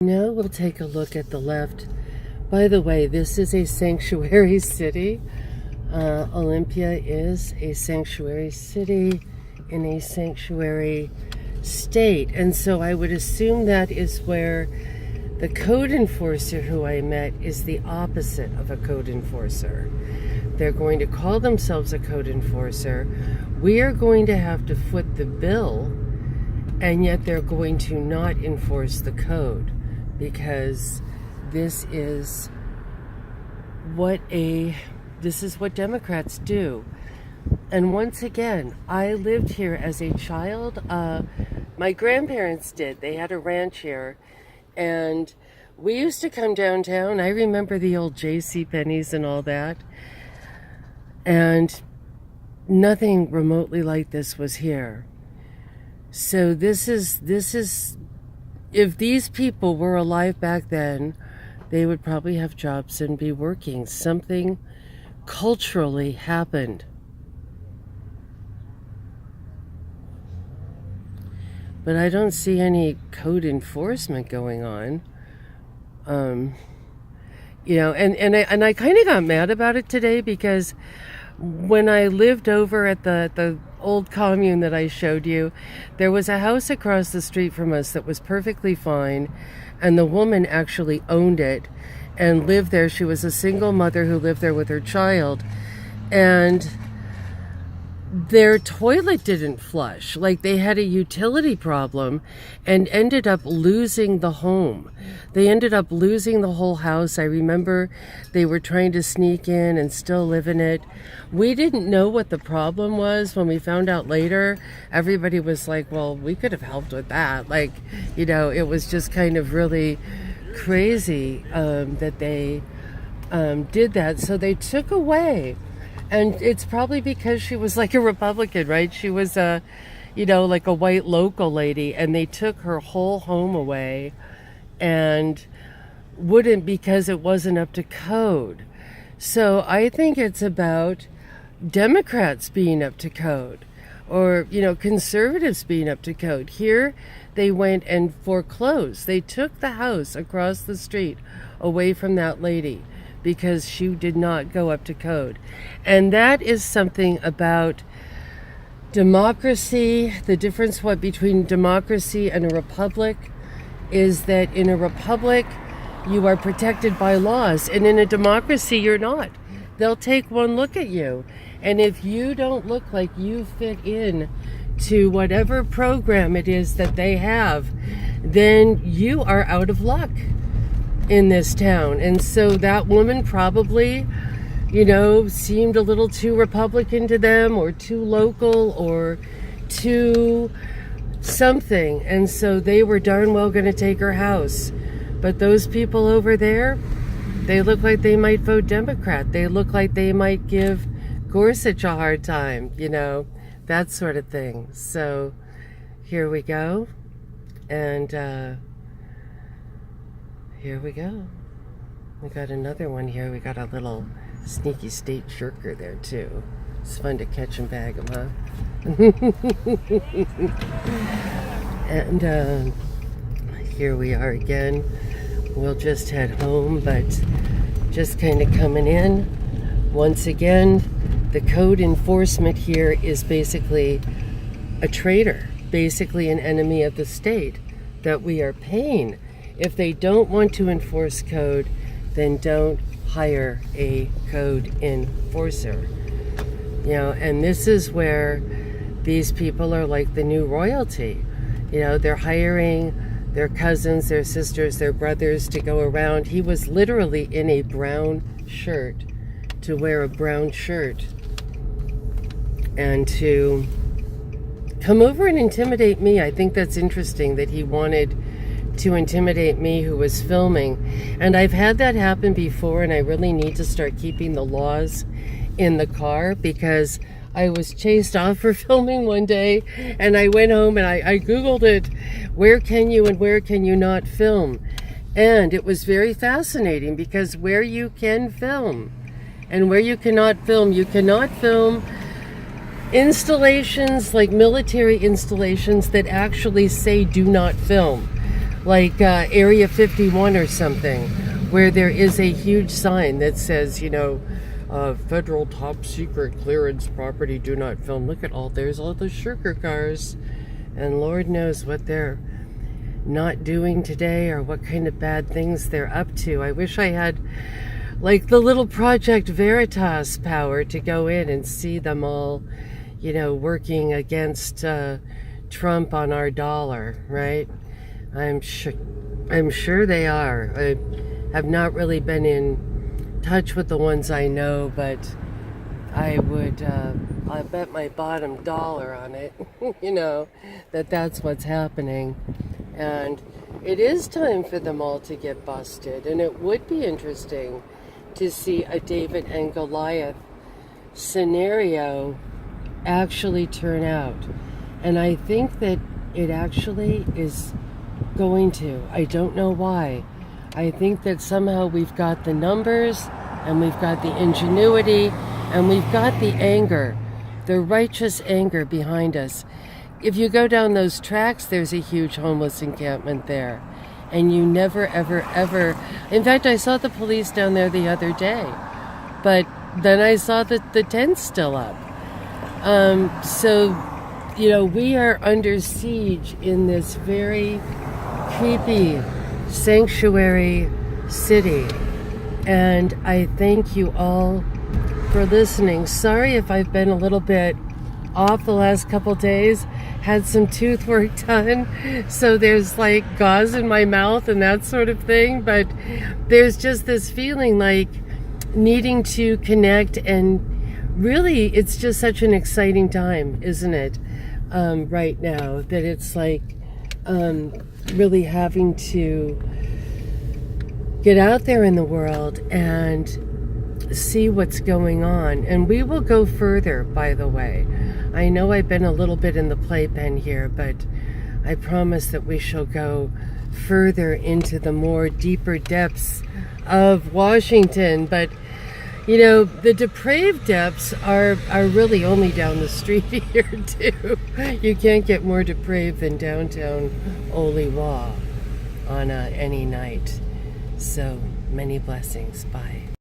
Now we'll take a look at the left. By the way, this is a sanctuary city. Olympia is a sanctuary city in a sanctuary state. And so I would assume that is where the code enforcer who I met is the opposite of a code enforcer. They're going to call themselves a code enforcer. We are going to have to foot the bill, and yet they're going to not enforce the code, because this is what Democrats do. And once again, I lived here as a child. My grandparents did. They had a ranch here, and we used to come downtown. I remember the old J.C. Penney's and all that, and nothing remotely like this was here. So this is if these people were alive back then, they would probably have jobs and be working. Something culturally happened. But I don't see any code enforcement going on. And I kind of got mad about it today, because when I lived over at the old commune that I showed you, there was a house across the street from us that was perfectly fine, and the woman actually owned it and lived there. She was a single mother who lived there with her child, and their toilet didn't flush. Like, they had a utility problem and ended up losing the home. They ended up losing the whole house. I remember they were trying to sneak in and still live in it. We didn't know what the problem was. When we found out later, everybody was like, well, we could have helped with that. Like, it was just kind of really crazy that they did that. So they took away. And it's probably because she was like a Republican, right? She was like a white local lady, and they took her whole home away, and wouldn't, because it wasn't up to code. So I think it's about Democrats being up to code, or, conservatives being up to code. Here, they went and foreclosed. They took the house across the street away from that lady, because she did not go up to code. And that is something about democracy. The difference between democracy and a republic is that in a republic, you are protected by laws, and in a democracy, you're not. They'll take one look at you, and if you don't look like you fit in to whatever program it is that they have, then you are out of luck in this town. And so that woman probably, seemed a little too Republican to them, or too local, or too something. And so they were darn well going to take her house. But those people over there, they look like they might vote Democrat. They look like they might give Gorsuch a hard time, that sort of thing. So here we go. And here we go. We got another one here. We got a little sneaky state shirker there too. It's fun to catch and bag them, huh? And here we are again. We'll just head home, but just kind of coming in. Once again, the code enforcement here is basically a traitor, basically an enemy of the state that we are paying. If they don't want to enforce code, then don't hire a code enforcer. And this is where these people are like the new royalty. They're hiring their cousins, their sisters, their brothers to go around. He was literally in a brown shirt, to wear a brown shirt, and to come over and intimidate me. I think that's interesting that he wanted to intimidate me, who was filming. And I've had that happen before, and I really need to start keeping the laws in the car, because I was chased off for filming one day, and I went home and I Googled it. Where can you and where can you not film? And it was very fascinating, because where you can film and where you cannot film installations, like military installations, that actually say do not film. like Area 51 or something, where there is a huge sign that says, federal top secret clearance property, do not film. Look at there's all those sugar cars, and Lord knows what they're not doing today or what kind of bad things they're up to. I wish I had like the little Project Veritas power to go in and see them all, working against Trump on our dollar, right? I'm sure they are. I have not really been in touch with the ones I know, but I bet my bottom dollar on it, that's what's happening. And it is time for them all to get busted, and it would be interesting to see a David and Goliath scenario actually turn out. And I think that it actually is going to. I don't know why. I think that somehow we've got the numbers, and we've got the ingenuity, and we've got the anger, the righteous anger behind us. If you go down those tracks, there's a huge homeless encampment there. And you never, ever, ever... In fact, I saw the police down there the other day. But then I saw that the tent's still up. We are under siege in this very creepy sanctuary city. And I thank you all for listening. Sorry if I've been a little bit off the last couple days. Had some tooth work done, so there's like gauze in my mouth and that sort of thing, but there's just this feeling like needing to connect, and really it's just such an exciting time, isn't it, right now, that it's like really having to get out there in the world and see what's going on. And we will go further, by the way. I know I've been a little bit in the playpen here, but I promise that we shall go further into the more deeper depths of Washington. But, the depraved depths are really only down the street here, too. You can't get more depraved than downtown Oliwa on any night. So, many blessings. Bye.